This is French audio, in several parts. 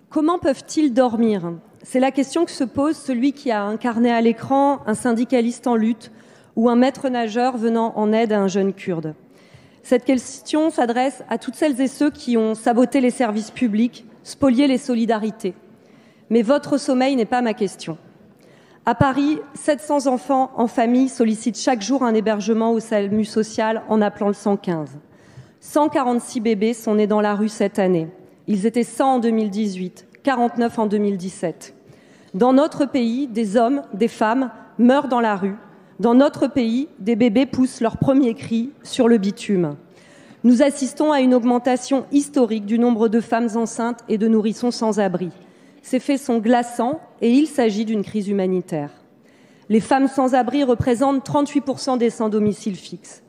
Comment peuvent-ils dormir? C'est la question que se pose celui qui a incarné à l'écran un syndicaliste en lutte ou un maître nageur venant en aide à un jeune Kurde. Cette question s'adresse à toutes celles et ceux qui ont saboté les services publics, spolié les solidarités. Mais votre sommeil n'est pas ma question. À Paris, 700 enfants en famille sollicitent chaque jour un hébergement au SAMU social en appelant le 115. 146 bébés sont nés dans la rue cette année. Ils étaient 100 en 2018, 49 en 2017. Dans notre pays, des hommes, des femmes meurent dans la rue. Dans notre pays, des bébés poussent leurs premiers cris sur le bitume. Nous assistons à une augmentation historique du nombre de femmes enceintes et de nourrissons sans abri. Ces faits sont glaçants et il s'agit d'une crise humanitaire. Les femmes sans abri représentent 38% des sans domicile fixe.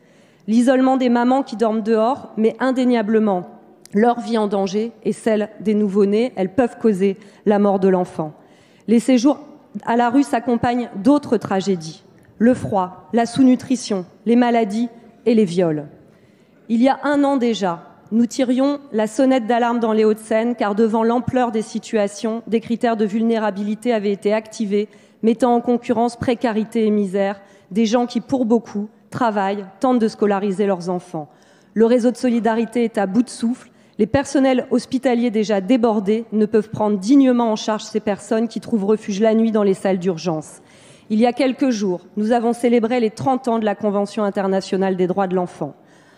L'isolement des mamans qui dorment dehors met indéniablement leur vie en danger et celle des nouveau-nés. Elles peuvent causer la mort de l'enfant. Les séjours à la rue s'accompagnent d'autres tragédies. Le froid, la sous-nutrition, les maladies et les viols. Il y a 1 an déjà, nous tirions la sonnette d'alarme dans les Hauts-de-Seine car devant l'ampleur des situations, des critères de vulnérabilité avaient été activés, mettant en concurrence précarité et misère, des gens qui, pour beaucoup, travaillent, tentent de scolariser leurs enfants. Le réseau de solidarité est à bout de souffle. Les personnels hospitaliers déjà débordés ne peuvent prendre dignement en charge ces personnes qui trouvent refuge la nuit dans les salles d'urgence. Il y a quelques jours, nous avons célébré les 30 ans de la Convention internationale des droits de l'enfant.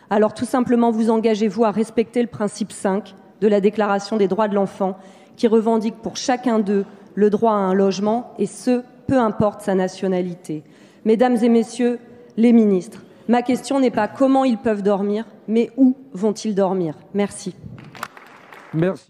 Alors tout simplement, vous engagez-vous à respecter le principe 5 de la Déclaration des droits de l'enfant qui revendique pour chacun d'eux le droit à un logement et ce, peu importe sa nationalité. Mesdames et messieurs les ministres, ma question n'est pas comment ils peuvent dormir, mais où vont-ils dormir? Merci. Merci.